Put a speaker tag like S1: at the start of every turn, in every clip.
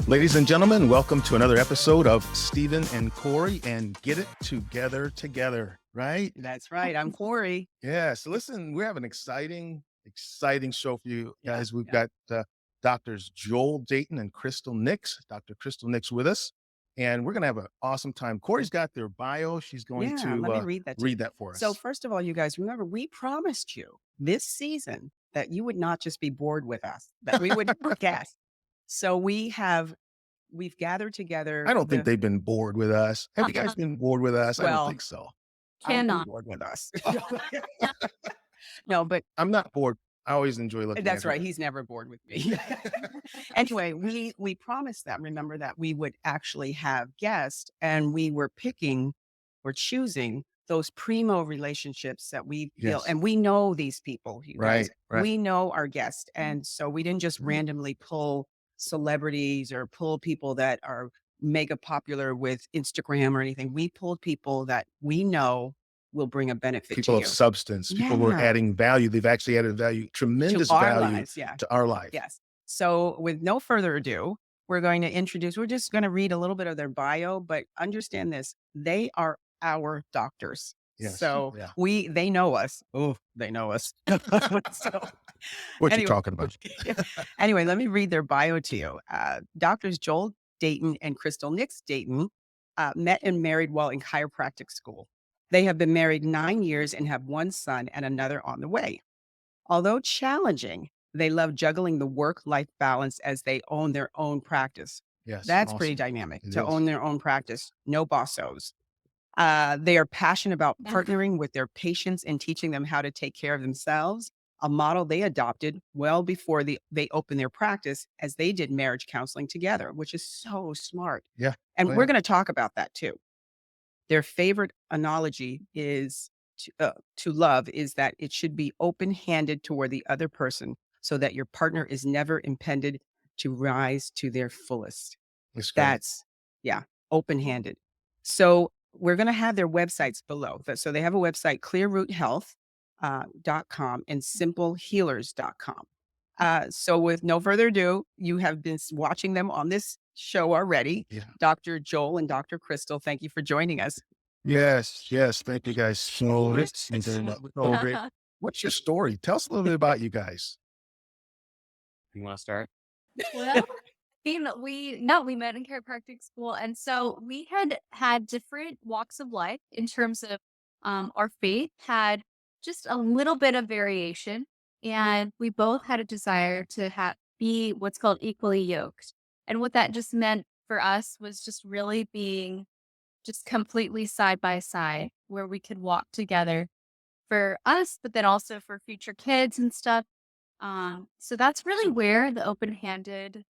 S1: Ladies and gentlemen, welcome to another episode of Stephen and Kori and Get It Together, right?
S2: That's right. I'm Kori.
S1: Yeah. So listen, we have an exciting show for you
S2: Yeah,
S1: guys. We've
S2: yeah.
S1: got Doctors Joel Dayton and Crystal Nix, Dr. Crystal Nix with us, and we're going to have an awesome time. Kori's got their bio. She's going
S2: Yeah, let me
S1: to
S2: read that to you.
S1: read that for
S2: So
S1: us.
S2: first of all, you guys, remember, we promised you this season that you would not just be bored with us, that we would guest. So we've gathered together
S1: I don't think they've been bored with us. Have you guys been bored with us? I don't
S2: well,
S1: think so.
S2: I'm
S3: Cannot.
S2: bored with us. No, but
S1: I'm not bored. I always enjoy looking
S2: that's
S1: at
S2: right.
S1: you.
S2: He's never bored with me. Anyway, we promised that, remember, that we would actually have guests, and we were choosing those primo relationships that we feel,
S1: Yes.
S2: and we know these people, you guys.
S1: Right.
S2: We know our guests. And so we didn't just randomly pull celebrities or pull people that are mega popular with Instagram or anything. We pulled people that we know will bring a benefit
S1: People
S2: to
S1: of
S2: you.
S1: substance, people who are
S2: Yeah.
S1: adding value. They've actually added value, tremendous
S2: To our
S1: value
S2: lives, yeah.
S1: to our life.
S2: Yes. So with no further ado, we're just going to read a little bit of their bio, but understand this, they are our doctors.
S1: Yes.
S2: So
S1: Yeah.
S2: they know us. Oh, they know us. So
S1: What you
S2: anyway,
S1: talking about?
S2: anyway, let me read their bio to you. Doctors Joel Dayton and Crystal Nix Dayton met and married while in chiropractic school. They have been married 9 years and have one son and another on the way. Although challenging, they love juggling the work-life balance as they own their own practice.
S1: Yes.
S2: That's pretty
S1: Awesome.
S2: dynamic
S1: It
S2: to
S1: is.
S2: own their own practice. No bossos. They are passionate about partnering with their patients and teaching them how to take care of themselves, a model they adopted well before they opened their practice, as they did marriage counseling together, which is so smart.
S1: Yeah.
S2: And
S1: Oh,
S2: we're
S1: yeah.
S2: going to talk about that too. Their favorite analogy is to love is that it should be open-handed toward the other person so that your partner is never impeded to rise to their fullest.
S1: It's great.
S2: That's, yeah, open-handed. So we're going to have their websites below. So they have a website, clearroothealth.com and simplehealers.com. So with no further ado, you have been watching them on this show already.
S1: Yeah.
S2: Dr. Joel and Dr. Crystal, thank you for joining us.
S1: Yes. Thank you guys so much. So great. What's your story? Tell us a little bit about you guys.
S4: You want to start?
S3: Well, we met in chiropractic school, and so we had different walks of life in terms of our faith had just a little bit of variation, and we both had a desire to be what's called equally yoked, and what that just meant for us was just really being just completely side by side, where we could walk together for us, but then also for future kids and stuff. So that's really where the open-handed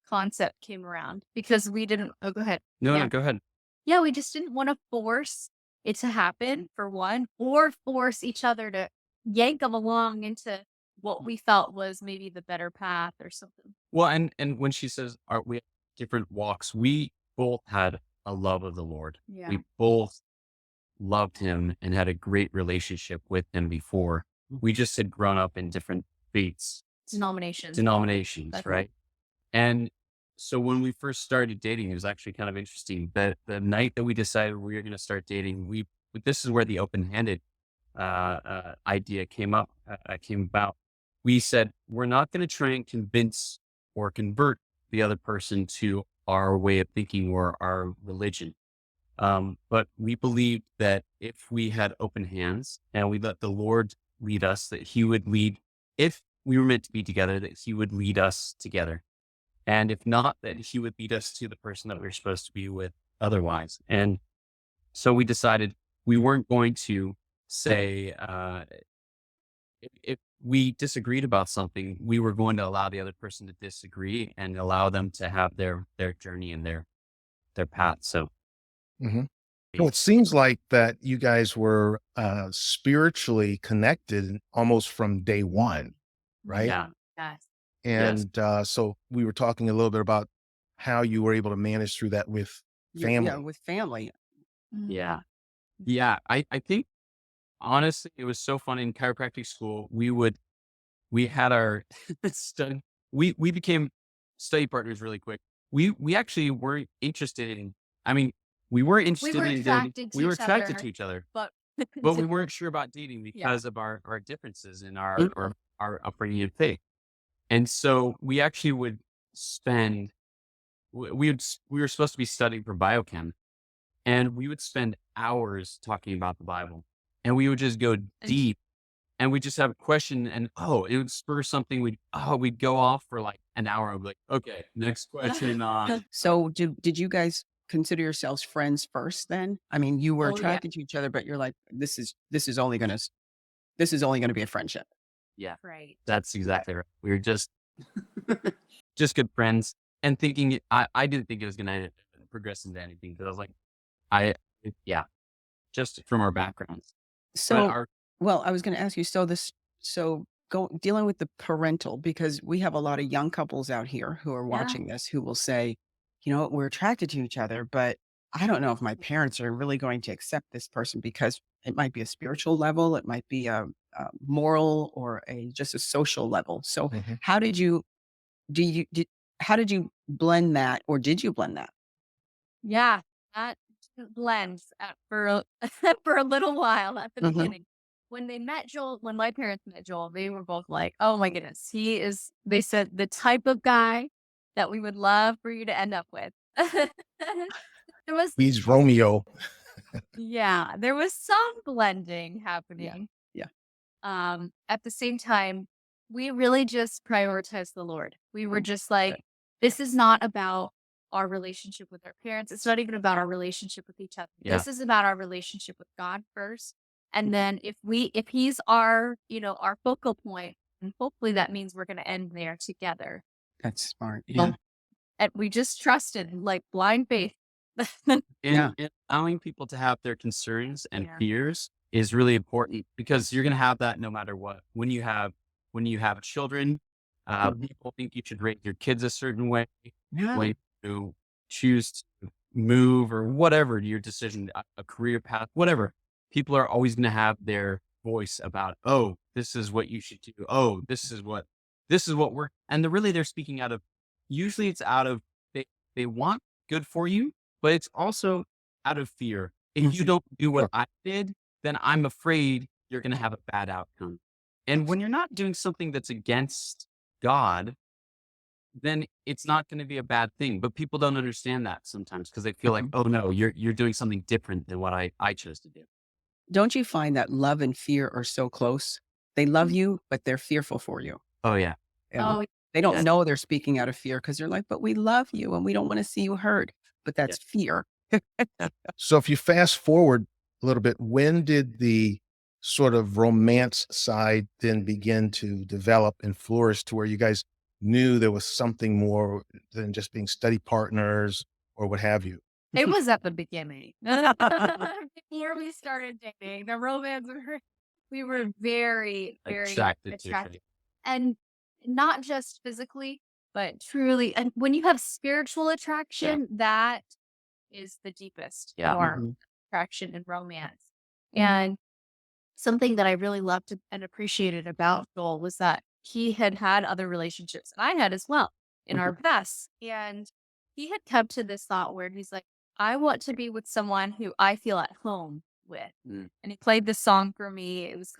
S3: concept came around, because we didn't. Oh, go ahead.
S4: No,
S3: Yeah.
S4: no, go ahead.
S3: Yeah, we just didn't want to force it to happen, for one, or force each other to yank them along into what we felt was maybe the better path or something.
S4: Well, and when she says we have different walks, we both had a love of the Lord.
S3: Yeah.
S4: We both loved him and had a great relationship with him before. We just had grown up in different faiths,
S3: Denominations.
S4: denominations,
S3: That's
S4: right? And so when we first started dating, it was actually kind of interesting. That the night that we decided we were going to start dating, this is where the open-handed idea came about. We said, we're not going to try and convince or convert the other person to our way of thinking or our religion. But we believed that if we had open hands and we let the Lord lead us, that he would lead, if we were meant to be together, that he would lead us together. And if not, that he would lead us to the person that we we're supposed to be with otherwise. And so we decided we weren't going to say, if we disagreed about something, we were going to allow the other person to disagree and allow them to have their journey and their path. So
S1: Well, it seems like that you guys were spiritually connected almost from day one, right?
S4: yeah,
S3: Yes.
S1: And so we were talking a little bit about how you were able to manage through that with family.
S2: Yeah, with family.
S4: yeah, yeah. I think honestly, it was so fun in chiropractic school. We had our study. We became study partners really quick. we actually weren't interested in. I mean, we were
S3: We
S4: interested
S3: were
S4: in dating.
S3: attracted to
S4: We were
S3: each
S4: attracted
S3: other,
S4: to each other,
S3: but
S4: but we
S3: di
S4: weren't sure about dating
S3: yeah.
S4: because of our differences in
S2: Mm.
S4: our upbringing and faith. And so we actually would spend we were supposed to be studying for biochem, and we would spend hours talking about the Bible, and we would just go
S3: And
S4: deep, and we just have a question, and it would spur something. We'd go off for like an hour. I'd be like, okay, next question on.
S2: So did you guys consider yourselves friends first then? I mean, you were
S3: Oh, yeah.
S2: attracted to each other, but you're like, this is only gonna this is only gonna be a friendship.
S4: Yeah,
S3: Right.
S4: that's exactly right. We were just good friends, and thinking I didn't think it was gonna progress into anything because I was like, I yeah, just from our backgrounds, but
S2: So,
S4: our
S2: well, I was going to ask you. So dealing with the parental, because we have a lot of young couples out here who are
S3: Yeah.
S2: watching this who will say, you know what, we're attracted to each other, but I don't know if my parents are really going to accept this person because it might be a spiritual level, it might be a moral or a just a social level. So,
S1: Mhm.
S2: how did you do you did how did you blend that, or did you blend that?
S3: Yeah, that blends for a for a little while at the
S2: Hmm.
S3: beginning. When my parents met Joel, they were both like, "Oh my goodness, he is," they said, "the type of guy that we would love for you to end up with." There was
S1: He's Romeo.
S3: yeah, there was some blending
S2: Yeah,
S3: happening.
S2: yeah.
S3: At the same time, we really just prioritized the Lord. We were just like, this is not about our relationship with our parents. It's not even about our relationship with each other.
S4: yeah.
S3: This is about our relationship with God first. And then if he's our, our focal point, and hopefully that means we're going to end there together.
S2: That's smart. Yeah,
S3: Um, and we just trusted like blind faith.
S2: yeah.
S4: And allowing people to have their concerns and
S3: Yeah.
S4: fears is really important because you're going to have that no matter what. When you have children,
S2: Mhm.
S4: people think you should rate your kids a certain way.
S2: Yeah.
S4: When you choose to move or whatever your decision, a career path, whatever, people are always going to have their voice about, oh, this is what you should do. Oh, this is what we're, and they're speaking out of, usually it's out of, they want good for you, but it's also out of fear. If you
S2: Mhm.
S4: don't do what
S2: Sure.
S4: I did, then I'm afraid you're going to have a bad outcome. And when you're not doing something that's against God, then it's not going to be a bad thing. But people don't understand that sometimes because they feel like,
S2: Mhm.
S4: oh no, you're doing something different than what I chose to do.
S2: Don't you find that love and fear are so close? They love you, but they're fearful for you.
S4: Oh yeah.
S2: You know?
S3: Oh,
S2: They don't
S4: Yes.
S2: know they're speaking out of fear because they're like, but we love you and we don't want to see you hurt. But
S4: Yeah.
S2: that's fear.
S1: So if you fast forward a little bit, when did the sort of romance side then begin to develop and flourish to where you guys knew there was something more than just being study partners or what have you?
S3: it was at the beginning. Before we started dating, the romance, we were very, very
S4: Attracted to
S3: attracted.
S4: it.
S3: And not just physically, but truly. And when you have spiritual attraction, that is the deepest
S4: Yeah.
S3: form
S2: Mhm.
S3: of attraction and romance. And something that I really loved and appreciated about Joel was that he had other relationships, and I had as well in our
S2: Mhm.
S3: past. And he had come to this thought where he's like, I want to be with someone who I feel at home with.
S4: Mm.
S3: And he played this song for me. It's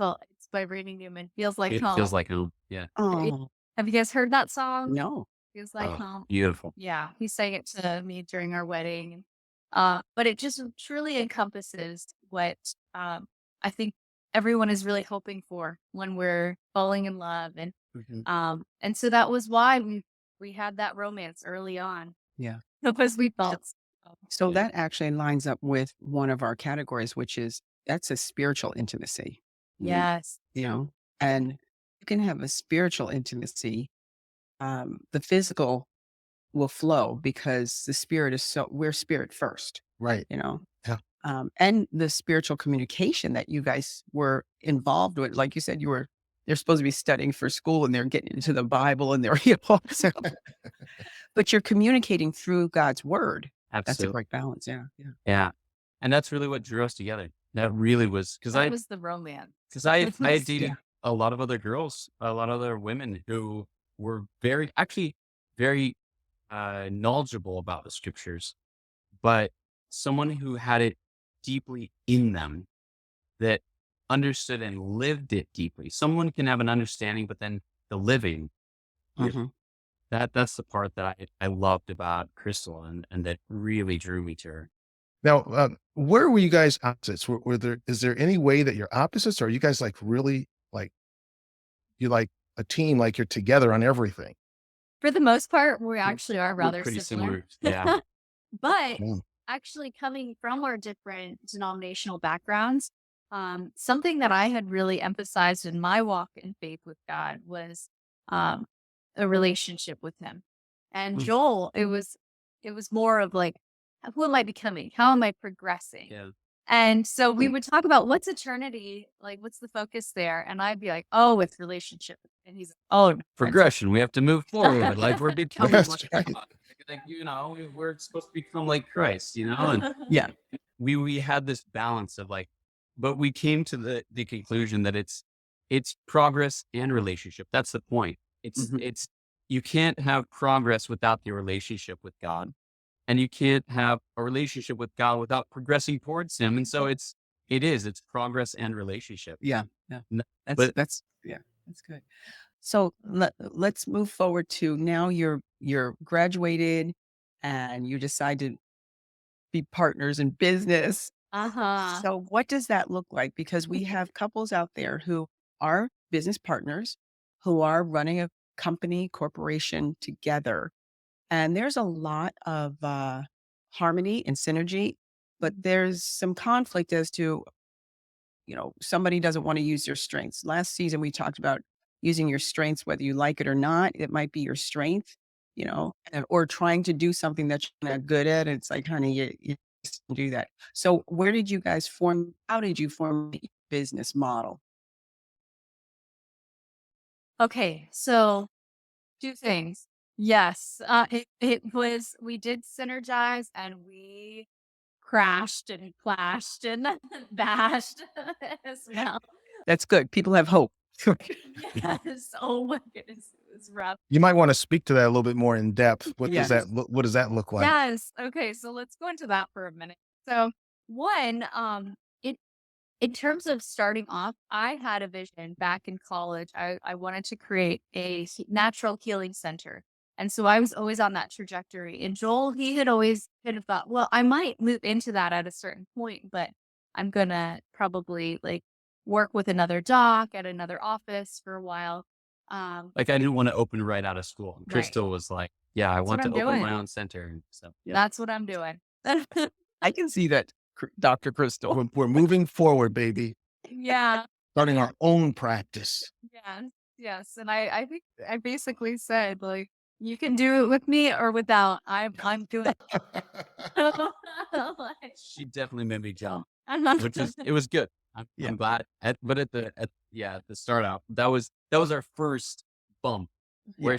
S3: by Randy Newman, Feels Like
S4: It
S3: Home.
S4: feels like home. Yeah.
S2: Oh,
S3: Have you guys heard that song?
S2: no.
S3: Feels like
S4: Oh,
S3: home.
S4: beautiful.
S3: Yeah, he sang it to me during our wedding. But it just truly encompasses what I think everyone is really hoping for when we're falling in love,
S2: Mhm.
S3: and so that was why we had that romance early on
S2: Yeah.
S3: because we felt
S2: So
S4: Yeah.
S2: that actually lines up with one of our categories, which is that's a spiritual intimacy.
S3: yes,
S2: You know, and you can have a spiritual intimacy. The physical will flow because the spirit is we're spirit first,
S1: Right.
S2: you know.
S1: Yeah.
S2: And the spiritual communication that you guys were involved with, like you said, they're supposed to be studying for school and they're getting into the Bible and they're, so, but you're communicating through God's word. That's a
S4: Absolutely.
S2: great balance. Yeah. Yeah.
S4: Yeah. And that's really what drew us together. That really was
S3: that was the romance.
S4: because I had
S2: Yeah.
S4: dated a lot of other girls, a lot of other women who were very, actually very knowledgeable about the scriptures, but someone who had it deeply in them, that understood and lived it deeply. Someone can have an understanding, but then the living,
S2: Mhm.
S4: that's the part that I loved about Crystal, and that really drew me to her.
S1: Now, where were you guys opposites? Were there is there any way that you're opposites, or are you guys like really like you like a team, like you're together on everything?
S3: For the most part, we
S4: We're
S3: actually are
S4: we're
S3: rather
S4: pretty
S3: similar.
S4: similar. Yeah.
S3: But
S1: Mm.
S3: actually coming from our different denominational backgrounds, something that I had really emphasized in my walk in faith with God was um, a relationship with Him. And
S2: Mm.
S3: Joel, it was more of like, who am I becoming? How am I progressing?
S4: Yeah.
S3: And so we would talk about what's eternity, like what's the focus there, and I'd be like, oh, it's relationship, and he's like, oh, no,
S4: Progression. We have to move forward. Like we're becoming
S1: That's
S4: like
S1: right.
S4: God. Like, we're supposed to become like Christ, and
S2: Yeah.
S4: we had this balance of like, but we came to the conclusion that it's progress and relationship. That's the point.
S2: Mhm.
S4: It's you can't have progress without the relationship with God, and you can't have a relationship with God without progressing towards Him. And so it's progress and relationship.
S2: Yeah. Yeah.
S4: N-
S2: That's
S4: But
S2: that's yeah, that's good. So let's move forward to now you're graduated and you decide to be partners in business.
S3: uh-huh.
S2: So what does that look like? Because we have couples out there who are business partners, who are running a company, corporation together. And there's a lot of harmony and synergy, but there's some conflict as to, somebody doesn't want to use your strengths. Last season, we talked about using your strengths, whether you like it or not. It might be your strength, or trying to do something that you're not good at. It's like, honey, you just don't do that. So, where did you guys form? How did you form the business model?
S3: Okay, so two things. Yes, it was we did synergize and we crashed and clashed and bashed as well.
S2: That's good. People have hope.
S3: Yes. Oh my goodness, it was rough.
S1: You might want to speak to that a little bit more in depth.
S2: Yes.
S1: What does that look like?
S3: Yes. Okay, so let's go into that for a minute. So one, in terms of starting off, I had a vision back in college. I wanted to create a natural healing center. And so I was always on that trajectory. And Joel, he had always kind of thought, well, I might move into that at a certain point, but I'm going to probably like work with another doc at another office for a while.
S4: like I didn't want to open right out of school. And
S3: Right.
S4: Crystal was like, "Yeah, I
S3: That's what
S4: want to
S3: I'm
S4: open my
S3: doing.
S4: own center." And so yeah.
S3: That's what I'm doing.
S2: I can see that, Dr. Crystal.
S1: We're moving forward, baby.
S3: Yeah.
S1: Starting our own practice.
S3: Yes, yes, and I think I basically said, like, "You can do it with me or without. I'm doing it." Like,
S4: She definitely made me jump,
S3: I'm not
S4: which is it was good.
S2: Yeah.
S4: I'm glad. But at the start out, that was our first bump
S2: Yeah.
S4: where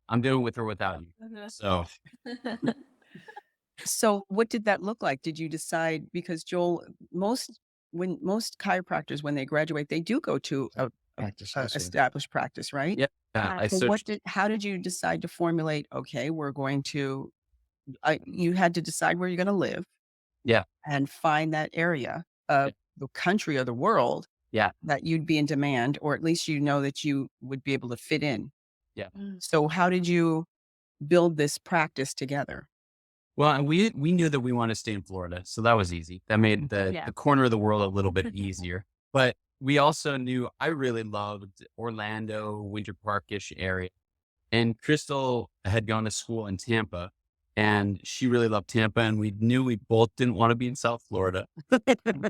S4: I'm doing it with or without you. So
S2: So, what did that look like? Did you decide because Joel, most chiropractors when they graduate, they do go to
S1: Practice.
S2: a
S1: Yes, sir.
S2: established practice, right?
S4: yeah, I
S2: So,
S4: searched.
S2: how did you decide to formulate? Okay, we're going to. You had to decide where you're going to live
S4: Yeah,
S2: and find that area of the country or the world
S4: yeah,
S2: that you'd be in demand, or at least that you would be able to fit in.
S4: yeah.
S3: Mm,
S2: So, how did you build this practice together?
S4: Well, and we knew that we wanted to stay in Florida, so that was easy. That made
S3: yeah.
S4: the corner of the world a little bit easier. But we also knew I really loved Orlando, Winter Park-ish area. And Crystal had gone to school in Tampa, and she really loved Tampa, and we knew we both didn't want to be in South Florida.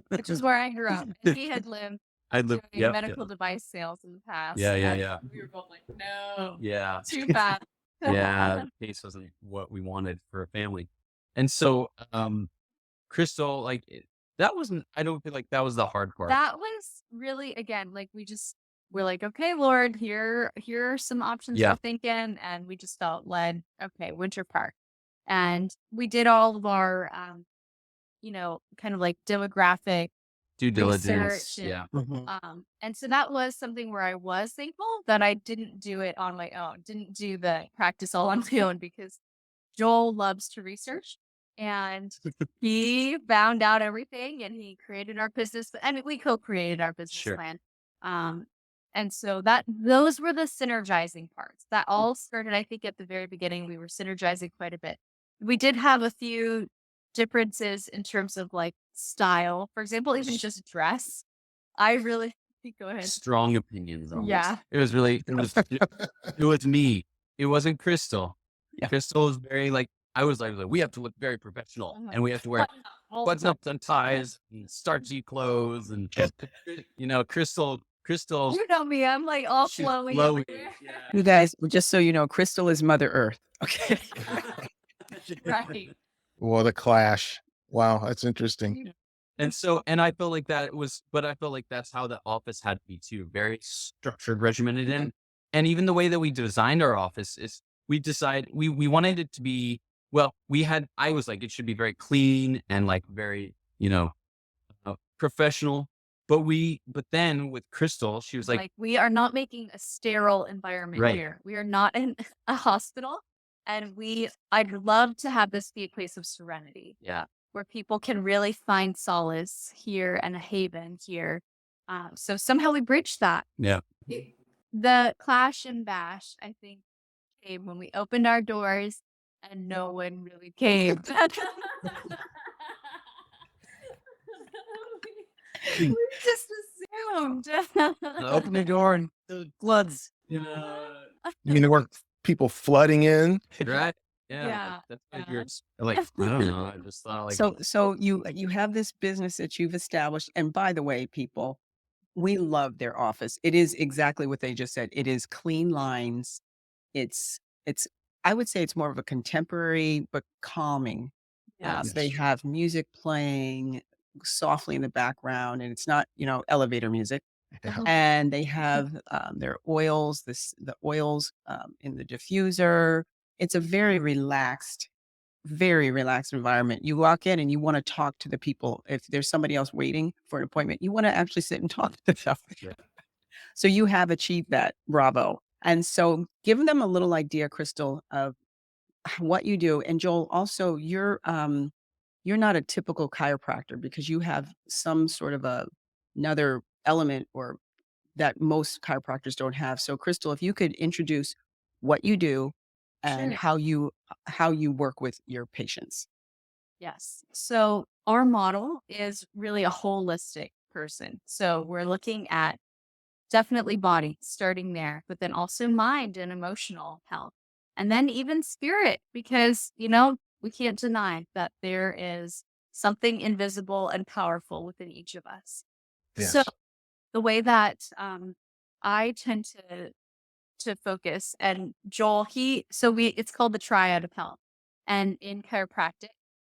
S3: Which is where I grew up. And he had lived
S4: I lived,
S3: doing medical device sales in the past.
S4: Yeah, yeah,
S3: and
S4: yeah.
S3: We were both like, no,
S4: yeah,
S3: too bad.
S4: yeah. The pace wasn't what we wanted for a family, and so Crystal, like that wasn't. I don't feel like that was the hard part.
S3: That was really, again, like we're like, okay, Lord, here are some options
S4: Yeah,
S3: we're thinking, and we just felt led. Okay, Winter Park, and we did all of our, kind of like demographic
S4: due
S3: research,
S4: diligence. Yeah,
S3: and so that was something where I was thankful that I didn't do it on my own, didn't do the practice all on my own because Joel loves to research, and he found out everything, and he created our business. I mean, we co-created our business
S4: Sure.
S3: plan. Um, and so those were the synergizing parts. That all started, I think, at the very beginning. We were synergizing quite a bit. We did have a few differences in terms of like style. For example, even just dress. I really go ahead.
S4: Strong opinions on this.
S3: Yeah.
S4: It was really, it was me. It wasn't Crystal.
S2: Yeah.
S4: Crystal was very like, I was like, we have to look very professional and we have to wear buttons up and ties and starchy clothes and Crystal,
S3: You know me, I'm like all
S4: she's
S3: flowy.
S4: flowy.
S3: everywhere.
S2: You guys, just so you know, Crystal is Mother Earth. Okay.
S3: Right.
S1: Well, the clash. Wow, that's interesting.
S4: And I felt like but I felt like that's how the office had to be too, very structured, regimented in. And even the way that we designed our office is we wanted it to be, I was like, it should be very clean and like very, professional. But then with Crystal, she was like,
S3: Like we are not making a sterile environment
S4: Right.
S3: here. We are not in a hospital. And I'd love to have this be a place of serenity
S4: yeah,
S3: where people can really find solace here and a haven here. So somehow we bridged that.
S4: yeah.
S3: The clash and bash, I think, came when we opened our doors and no one really came. We just assumed.
S4: Open the door and
S2: The floods.
S1: You mean there weren't people flooding in?
S4: right.
S3: Yeah,
S4: Yeah. That's like
S3: yeah.
S4: you're like, I don't know. I just thought like,
S2: So you have this business that you've established. And by the way, people, we love their office. It is exactly what they just said. It is clean lines. It's I would say it's more of a contemporary but calming.
S3: Yes.
S2: They have music playing softly in the background, and it's not, elevator music.
S1: Yeah.
S2: And they have their oils, the oils in the diffuser. It's a very relaxed environment. You walk in and you want to talk to the people. If there's somebody else waiting for an appointment, you want to actually sit and talk to them.
S4: Yeah.
S2: So you have achieved that. Bravo. And so give them a little idea, Crystal, of what you do. And Joel, also you're not a typical chiropractor because you have some sort of another element or that most chiropractors don't have. So Crystal, if you could introduce what you do and
S3: Sure.
S2: how you work with your patients.
S3: Yes. So our model is really a holistic person. So we're looking at definitely body, starting there, but then also mind and emotional health. And then even spirit, because, we can't deny that there is something invisible and powerful within each of us. So
S1: Yes.
S3: the way that I tend to focus, and Joel, it's called the triad of health. And in chiropractic,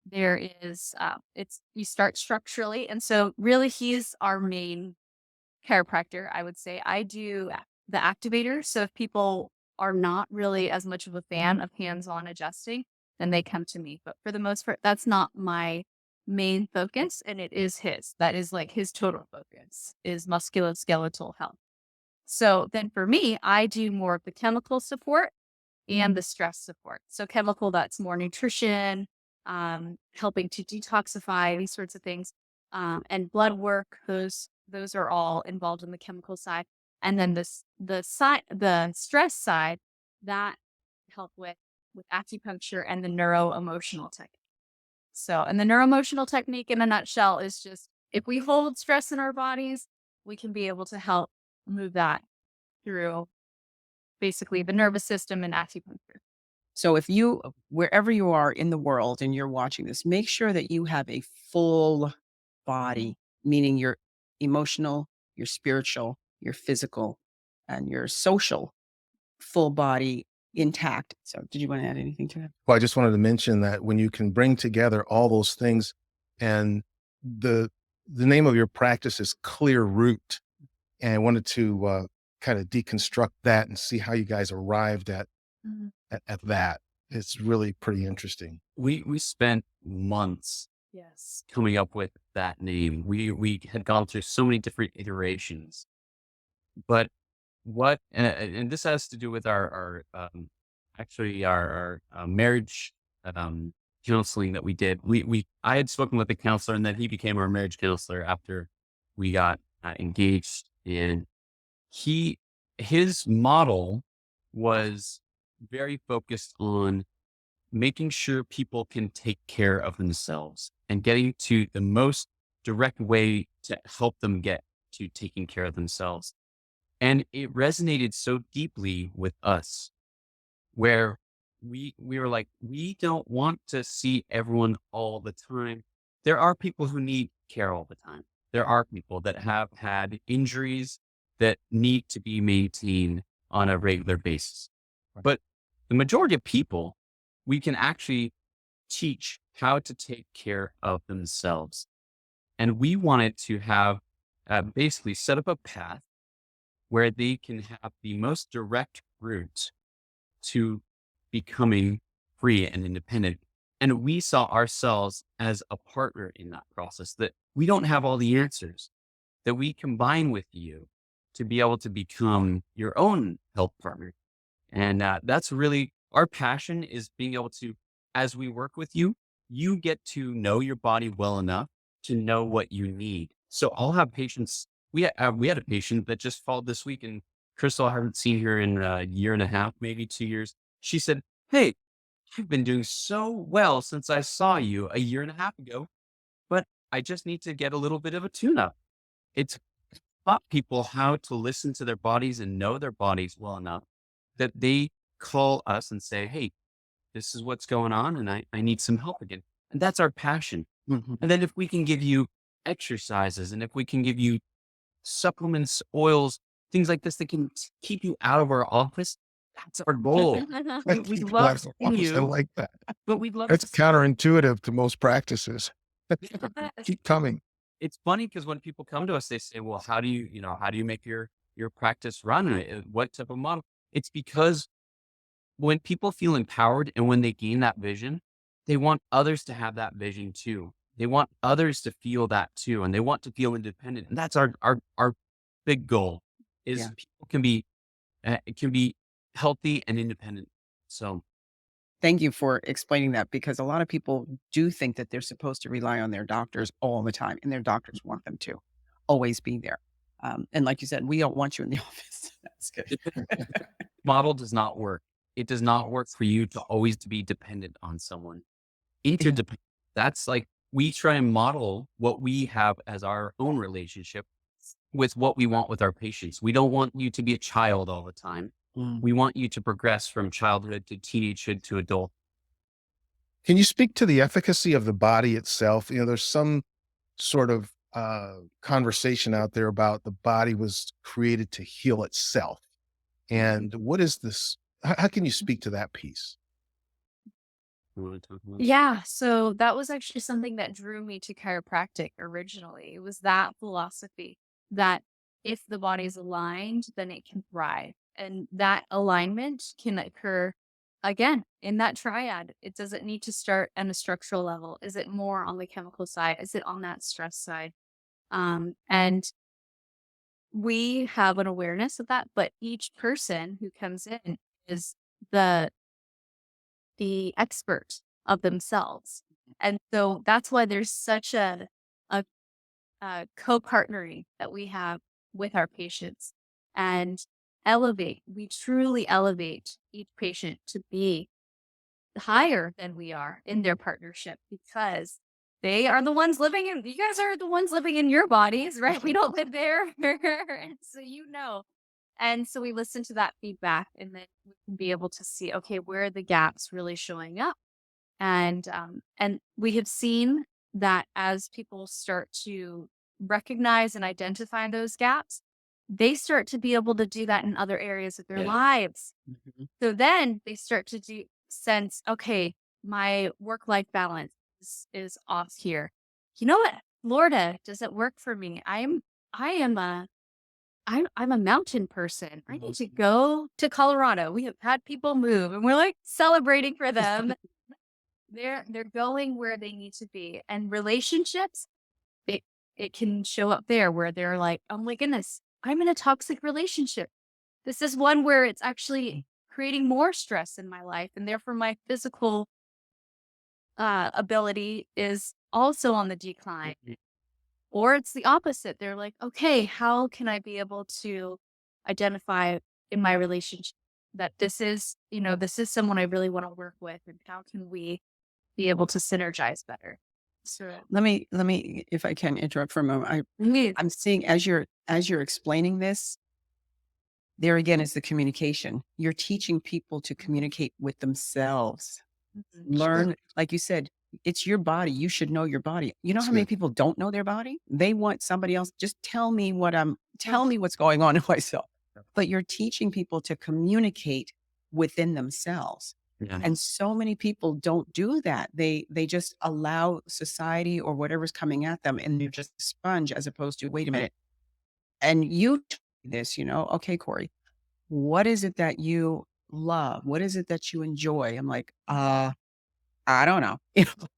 S3: there is you start structurally. And so really he's our main chiropractor, I would say. I do the activator. So if people are not really as much of a fan of hands-on adjusting, then they come to me. But for the most part, that's not my main focus. And it is his. That is like his total focus is musculoskeletal health. So then for me, I do more of the chemical support and the stress support. So chemical, that's more nutrition, helping to detoxify, these sorts of things. And blood work, those are all involved in the chemical side. And then the stress side, that help with acupuncture and the neuro-emotional technique. So, and the neuro-emotional technique in a nutshell is just if we hold stress in our bodies, we can be able to help move that through basically the nervous system and acupuncture.
S2: So if wherever you are in the world and you're watching this, make sure that you have a full body, meaning your emotional, your spiritual, your physical, and your social full body intact. So did you want to add anything to that?
S1: Well, I just wanted to mention that when you can bring together all those things, and the name of your practice is Clear Root, and I wanted to kind of deconstruct that and see how you guys arrived at that. It's really pretty interesting.
S4: We spent months
S3: Yes.
S4: coming up with that name. We had gone through so many different iterations, but and this has to do with our marriage counseling that we did. I had spoken with the counselor, and then he became our marriage counselor after we got engaged. And he, his model was very focused on making sure people can take care of themselves and getting to the most direct way to help them get to taking care of themselves. And it resonated so deeply with us where we were like, we don't want to see everyone all the time. There are people who need care all the time. There are people that have had injuries that need to be maintained on a regular basis.
S1: Right.
S4: But the majority of people, we can actually teach how to take care of themselves. And we wanted to have basically set up a path where they can have the most direct route to becoming free and independent. And we saw ourselves as a partner in that process, that we don't have all the answers, that we combine with you to be able to become your own health partner. And that's really our passion, is being able to, as we work with you, you get to know your body well enough to know what you need. So I'll have patients. We had a patient that just followed this week, and Crystal, I haven't seen her in a year and a half, maybe 2 years. She said, "Hey, you've been doing so well since I saw you a year and a half ago, but I just need to get a little bit of a tune up." It's taught people how to listen to their bodies and know their bodies well enough that they call us and say, "Hey, this is what's going on, and I need some help again." And that's our passion.
S2: Mhm.
S4: And then if we can give you exercises, and if we can give you supplements, oils, things like this that can keep you out of our office, that's our goal.
S1: Like,
S4: We'd
S1: keep
S4: love
S1: life
S4: to
S1: off.
S4: see
S1: I
S4: you,
S1: like that.
S4: but we'd love
S1: That's
S4: to see.
S1: counterintuitive to most practices. Keep coming.
S4: It's funny because when people come to us, they say, "Well, how do how do you make your practice run? What type of model?" It's because when people feel empowered and when they gain that vision, they want others to have that vision too. They want others to feel that too, and they want to feel independent. And that's our big goal, is
S2: Yeah.
S4: people can be can be healthy and independent. So
S2: Thank you for explaining that, because a lot of people do think that they're supposed to rely on their doctors all the time, and their doctors want them to always be there. And like you said, we don't want you in the office. That's good.
S4: model does not work. It does not work for you to always to be dependent on someone.
S2: Yeah.
S4: Interdependent. That's like, we try and model what we have as our own relationship with what we want with our patients. We don't want you to be a child all the time.
S2: Mm.
S4: We want you to progress from childhood to teenagehood to adult.
S1: Can you speak to the efficacy of the body itself? There's some sort of conversation out there about the body was created to heal itself. And what is this? How can you speak to that piece?
S4: You wanna talk about that?
S3: Yeah, so that was actually something that drew me to chiropractic originally. It was that philosophy that if the body's aligned, then it can thrive. And that alignment can occur again in that triad. It doesn't need to start at a structural level. Is it more on the chemical side? Is it on that stress side? And we have an awareness of that, but each person who comes in is the the expert of themselves. And so that's why there's such a, a co-partnering that we have with our patients, and we truly elevate each patient to be higher than we are in their partnership, because they are the ones living in, you guys are the ones living in your bodies, right? We don't live there. And so, and so we listen to that feedback, and then we can be able to see, okay, where are the gaps really showing up? And we have seen that as people start to recognize and identify those gaps, they start to be able to do that in other areas of their
S4: Yeah.
S3: lives.
S4: Mhm.
S3: So then they start to sense, okay, my work-life balance is off here. You know what? Florida doesn't work for me. I am a I'm a mountain person. I need to go to Colorado. We have had people move, and we're like celebrating for them. They're going where they need to be. And relationships, it it can show up there where they're like, "Oh my goodness, I'm in a toxic relationship. This is one where it's actually creating more stress in my life, and therefore my physical ability is also on the decline. Or it's the opposite. They're like, okay, how can I be able to identify in my relationship that this is, this is someone I really want to work with, and how can we be able to synergize better? So,
S2: Let me, if I can interrupt for a moment.
S3: me,
S2: I'm seeing as you're explaining this, there again is the communication. You're teaching people to communicate with themselves. Learn, like you said, it's your body. You should know your body. You know
S1: That's
S2: how many
S1: good.
S2: people don't know their body? They want somebody else. Just tell me what's going on in myself. But you're teaching people to communicate within themselves.
S4: Yeah.
S2: And so many people don't do that. They just allow society or whatever's coming at them, and they're just a sponge as opposed to, wait a minute. And you told me this, okay, Corey, what is it that you love? What is it that you enjoy? I'm like, I don't know,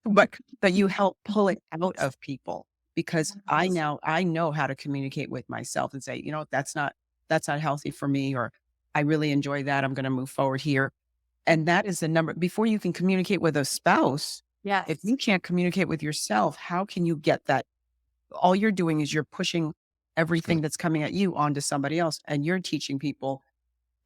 S2: but you help pull it out of people, because I know how to communicate with myself and say, that's not healthy for me, or I really enjoy that. I'm going to move forward here. And that is the number before you can communicate with a spouse.
S3: yes.
S2: If you can't communicate with yourself, how can you get that? All you're doing is you're pushing everything that's coming at you onto somebody else. And you're teaching people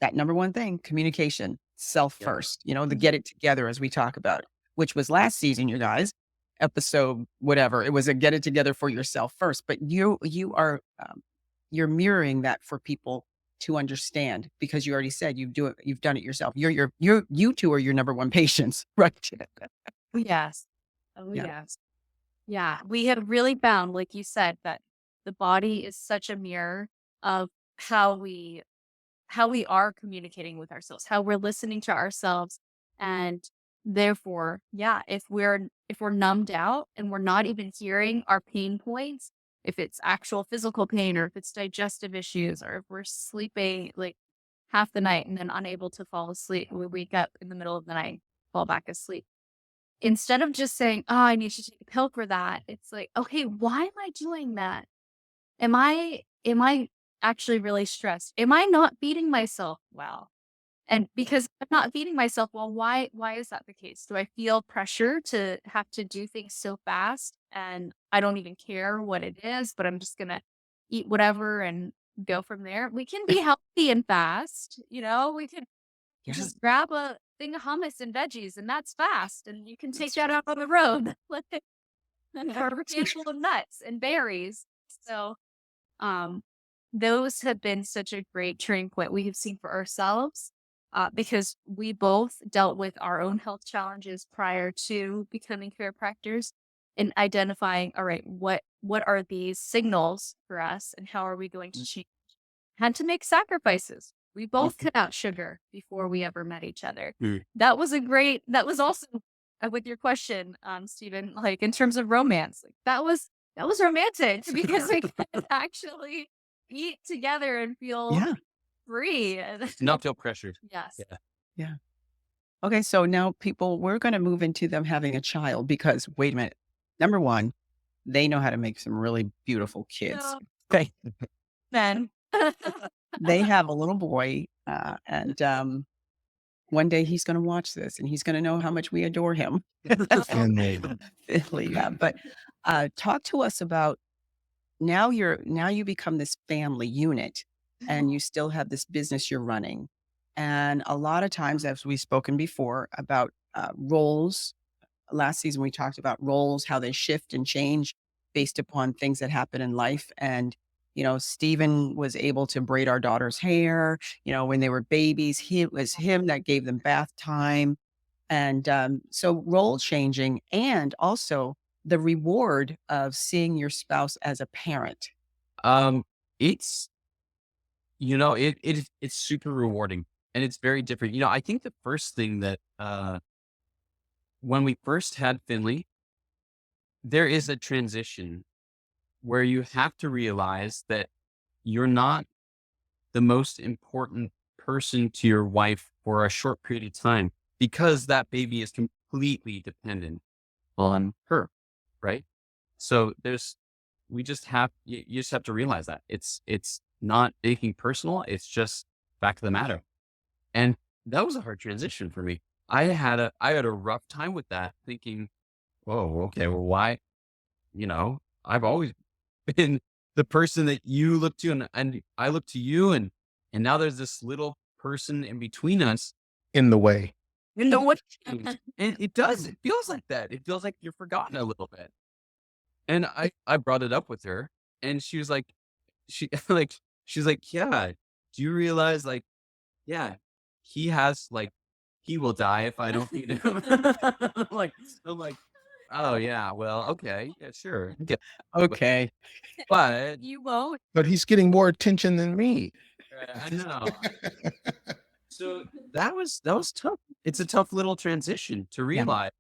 S2: that number one thing, communication, self
S4: Yeah.
S2: first, the get it together as we talk about, which was last season, you guys, episode, whatever. It was a get it together for yourself first, but you are, you're mirroring that for people to understand, because you already said you've done it yourself. You two are your number one patients, right?
S3: Yes. Oh,
S2: Yeah.
S3: yes. Yeah. We have really found, like you said, that the body is such a mirror of how we are communicating with ourselves, how we're listening to ourselves. And therefore, yeah, if we're numbed out and we're not even hearing our pain points, if it's actual physical pain, or if it's digestive issues, or if we're sleeping like half the night and then unable to fall asleep, we wake up in the middle of the night, fall back asleep. Instead of just saying, "Oh, I need to take a pill for that," it's like, "Okay, why am I doing that? Am I actually really stressed? Am I not feeding myself well?" And because I'm not feeding myself well, why is that the case? Do I feel pressure to have to do things so fast, and I don't even care what it is, but I'm just gonna eat whatever and go from there? We can be healthy and fast, we could
S2: Yeah.
S3: just grab a thing of hummus and veggies, and that's fast, and you can take that out on the road. Like, or a handful of nuts and berries. So, um, those have been such a great turning point we have seen for ourselves, because we both dealt with our own health challenges prior to becoming chiropractors, and identifying, all right, what are these signals for us, and how are we going to change? Had to make sacrifices. We both cut out sugar before we ever met each other.
S4: Mm.
S3: That was also, with your question, Stephen, like in terms of romance, like that was romantic because we could actually eat together and feel
S2: Yeah.
S3: free.
S4: Not feel pressured.
S3: Yes.
S4: Yeah.
S2: Yeah. Okay. So now we're going to move into them having a child, because wait a minute. Number one, they know how to make some really beautiful kids.
S3: So
S2: Okay.
S3: then,
S2: They have a little boy, and one day he's going to watch this and he's going to know how much we adore him.
S1: And they,
S2: Yeah, but talk to us about now you become this family unit, and you still have this business you're running. And a lot of times, as we've spoken before about roles, last season we talked about roles, how they shift and change based upon things that happen in life. And Stephen was able to braid our daughter's hair, when they were babies. It was him that gave them bath time. And so role changing, and also the reward of seeing your spouse as a parent.
S4: It's it's super rewarding, and it's very different. I think the first thing that when we first had Finley, there is a transition where you have to realize that you're not the most important person to your wife for a short period of time, because that baby is completely dependent on her, right? So you just have to realize that it's not anything personal. It's just fact of the matter. And that was a hard transition for me. I had a rough time with that, thinking, whoa, okay, well, why? I've always been the person that you look to, and I look to you, and now there's this little person in between us.
S1: In the way.
S4: You know what? And it does. It feels like that. It feels like you're forgotten a little bit. And I brought it up with her, and she was like, like, she's like, yeah. Do you realize, like, yeah, he has like, he will die if I don't feed him. I'm like, oh yeah, well, okay, yeah, sure, but,
S2: Okay.
S4: but
S3: You won't.
S1: But he's getting more attention than me.
S4: I know. So that was tough. It's a tough little transition to
S2: Yeah.
S4: realize.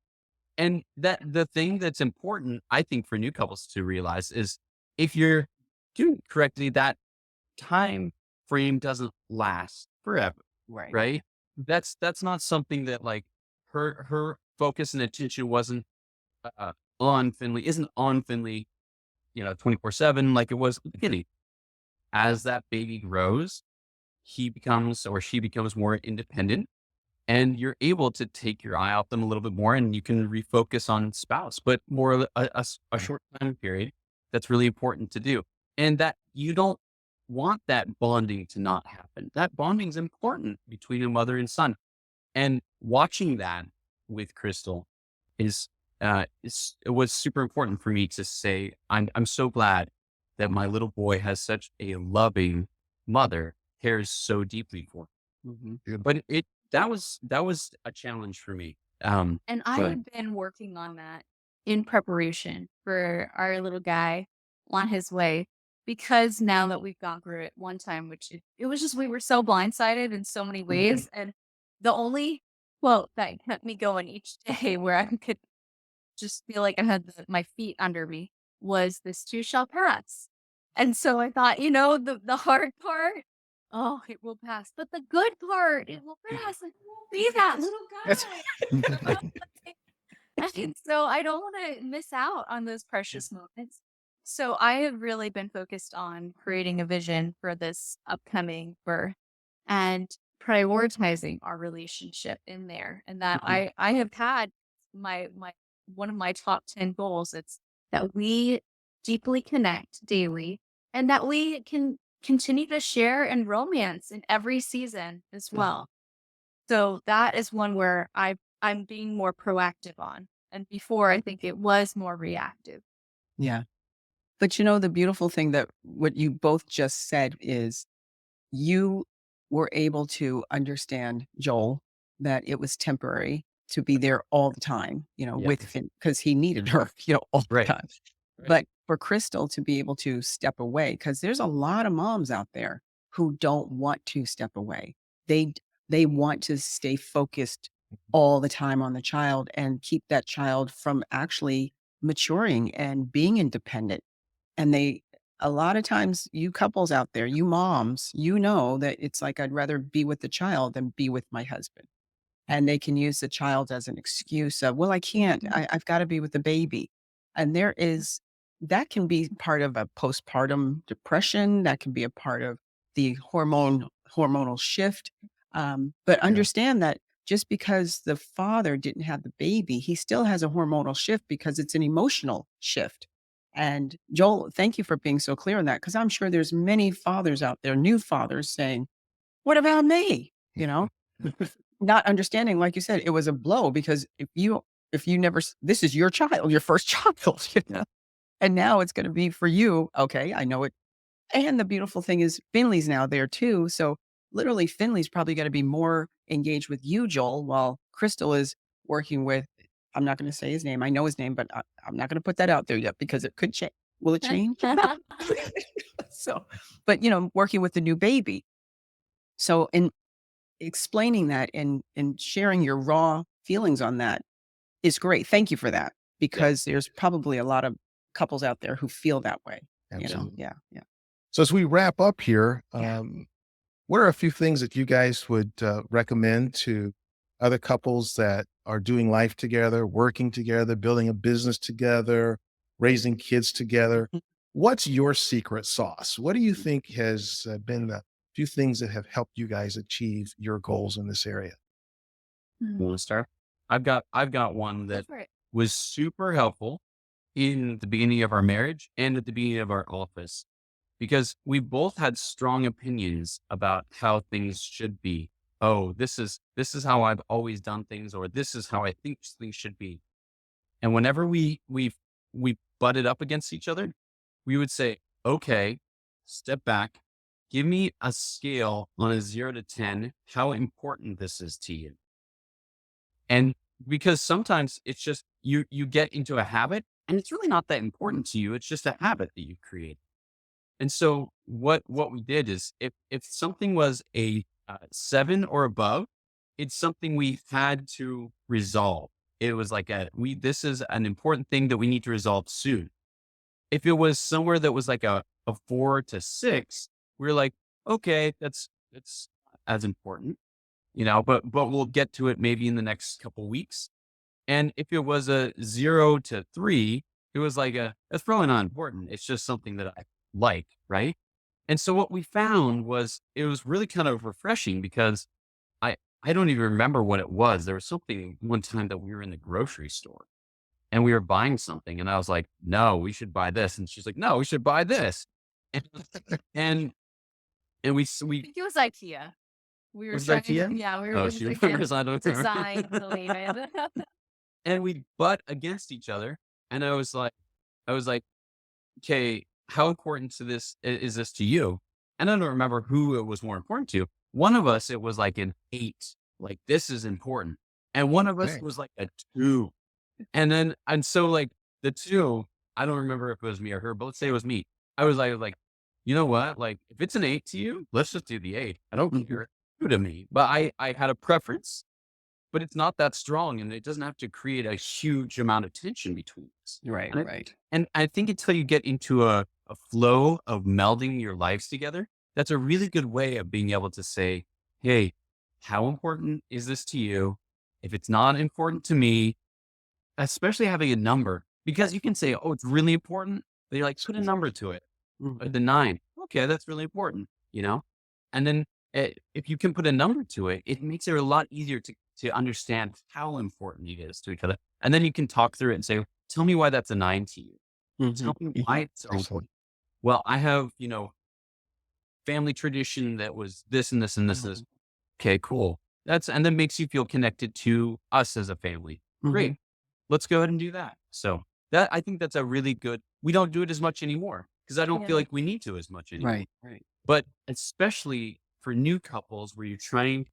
S4: And that the thing that's important, I think, for new couples to realize is if you're doing it correctly, that time frame doesn't last forever,
S2: Right.
S4: right? That's not something that like her focus and attention wasn't on Finley, isn't on Finley, 24/7 like it was at the beginning. As that baby grows, he becomes or she becomes more independent, and you're able to take your eye off them a little bit more, and you can refocus on spouse, but more a short time period. That's really important to do. And that you don't want that bonding to not happen. That bonding is important between a mother and son. And watching that with Crystal it was super important for me to say, I'm so glad that my little boy has such a loving mother, cares so deeply for him.
S2: Mhm.
S4: But that was a challenge for me.
S3: And I
S4: But
S3: had been working on that in preparation for our little guy on his way because now that we've gone through it one time, which it was just we were so blindsided in so many ways. And the only quote that kept me going each day where I could just feel like I had my feet under me was this too shall pass. And so I thought, the hard part, oh, it will pass. But the good part, it will pass. And won't be that little
S2: That's
S3: guy. And so I don't want to miss out on those precious moments. So I have really been focused on creating a vision for this upcoming birth and prioritizing our relationship in there. And that I have had my one of my top 10 goals. It's that we deeply connect daily and that we can continue to share and romance in every season as well. So that is one where I'm being more proactive on. And before I think it was more reactive.
S2: Yeah. But the beautiful thing that what you both just said is you were able to understand Joel, that it was temporary to be there all the time,
S4: yeah,
S2: with him because he needed her, all the
S4: right,
S2: time.
S4: right.
S2: But for Crystal to be able to step away, because there's a lot of moms out there who don't want to step away. They want to stay focused all the time on the child and keep that child from actually maturing and being independent. And a lot of times, you couples out there, you moms, that it's like, I'd rather be with the child than be with my husband. And they can use the child as an excuse of, well, I can't, I've got to be with the baby. And that can be part of a postpartum depression. That can be a part of the hormonal shift. But
S1: Yeah.
S2: understand that just because the father didn't have the baby, he still has a hormonal shift because it's an emotional shift. And Joel, thank you for being so clear on that, because I'm sure there's many fathers out there, new fathers saying, what about me? Not understanding, like you said, it was a blow because if you never, this is your child, your first child, and now it's going to be for you. Okay. I know it. And the beautiful thing is Finley's now there too. So literally Finley's probably going to be more engaged with you, Joel, while Crystal is working with, I'm not going to say his name. I know his name, but I'm not going to put that out there yet because it could change. Will it change? So, but working with the new baby. So in explaining that and sharing your raw feelings on that is great. Thank you for that, because there's probably a lot of couples out there who feel that way.
S1: Absolutely.
S2: Yeah. Yeah.
S1: So as we wrap up here,
S2: Yeah.
S1: what are a few things that you guys would recommend to other couples that are doing life together, working together, building a business together, raising kids together? What's your secret sauce? What do you think has been the few things that have helped you guys achieve your goals in this area?
S4: You want to start? I've got one
S3: Go
S4: that
S3: for it.
S4: was super helpful in the beginning of our marriage and at the beginning of our office, because we both had strong opinions about how things should be. Oh, this is how I've always done things, or this is how I think things should be. And whenever we butted up against each other, we would say, okay, step back, give me a scale on a 0 to 10, how important this is to you. And because sometimes it's just you get into a habit and it's really not that important to you. It's just a habit that you create. And so what we did is if something was a 7 or above, it's something we had to resolve. It was like this is an important thing that we need to resolve soon. If it was somewhere that was like a 4 to 6, we're like, okay, that's as important, but we'll get to it maybe in the next couple weeks. And if it was a 0 to 3, it was like that's probably not important. It's just something that I like, right? And so what we found was it was really kind of refreshing, because I don't even remember what it was. There was something one time that we were in the grocery store and we were buying something, and I was like, no, we should buy this. And she's like, no, we should buy this. And and, and we
S3: I think it was IKEA. We were
S4: was
S3: trying
S4: it IKEA?
S3: yeah, we were
S4: Oh,
S3: just
S4: she
S3: like
S4: remembers. I don't remember.
S3: design related.
S4: And we butt against each other. And I was like, okay, how important is this to you? And I don't remember who it was more important to. One of us, it was like an 8, like this is important. And one of us
S1: Okay.
S4: was like a 2. And so like the 2, I don't remember if it was me or her, but let's say it was me. I was like, you know what? Like if it's an 8 to you, let's just do the 8. I don't care. It's 2 to me, but I had a preference, but it's not that strong, and it doesn't have to create a huge amount of tension between us.
S2: Right,
S4: And I
S2: right.
S4: and I think until you get into a flow of melding your lives together, that's a really good way of being able to say, hey, how important is this to you? If it's not important to me, especially having a number, because you can say, oh, it's really important. But you're like, put a number to it. The 9. Okay, that's really important. And then if you can put a number to it, it makes it a lot easier to understand how important it is to each other. And then you can talk through it and say, tell me why that's a 9 to you. Tell me why it's so
S1: Excellent.
S4: important. Well, I have, family tradition that was this and this and this is okay, cool. And then makes you feel connected to us as a family. Great. Let's go ahead and do that. So I think that's a really good, we don't do it as much anymore because I don't feel
S3: Yeah.
S4: like we need to as much anymore.
S2: Right, right.
S4: But especially for new couples where you're trying,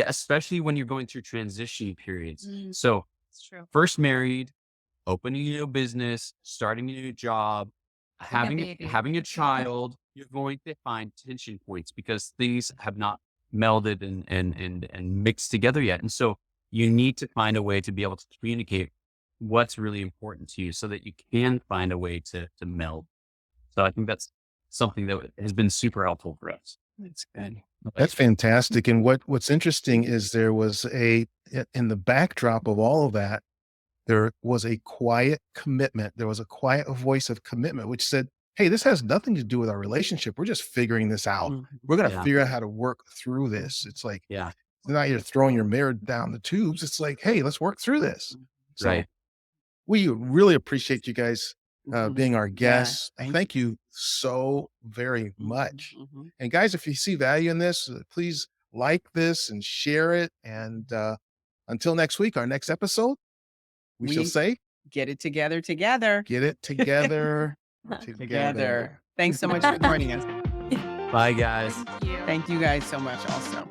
S4: especially when you're going through transition periods.
S3: Mm.
S4: So
S3: It's true.
S4: first married, opening a new business, starting a new job,
S3: baby.
S4: having a child, you're going to find tension points because things have not melded and mixed together yet. And so you need to find a way to be able to communicate what's really important to you so that you can find a way to meld. So I think that's something that has been super helpful for us.
S2: That's good.
S1: That's fantastic. And what's interesting is there was in the backdrop of all of that, there was a quiet commitment. There was a quiet voice of commitment, which said, hey, this has nothing to do with our relationship. We're just figuring this out. We're going to
S4: Yeah.
S1: figure out how to work through this. It's like,
S4: Yeah.
S1: it's not you're throwing your marriage down the tubes. It's like, hey, let's work through this. So
S4: Right.
S1: we really appreciate you guys being our
S2: Yeah,
S1: guests.
S2: thank
S1: Thank you so very much.
S2: Mhm.
S1: And guys, if you see value in this, please like this and share it. And until next week, our next episode, we shall
S2: We-
S1: say,
S2: Get it together.
S1: get it together.
S2: Together. Thanks so much for joining us.
S4: Bye, guys.
S3: Thank you.
S2: Thank you guys so much also.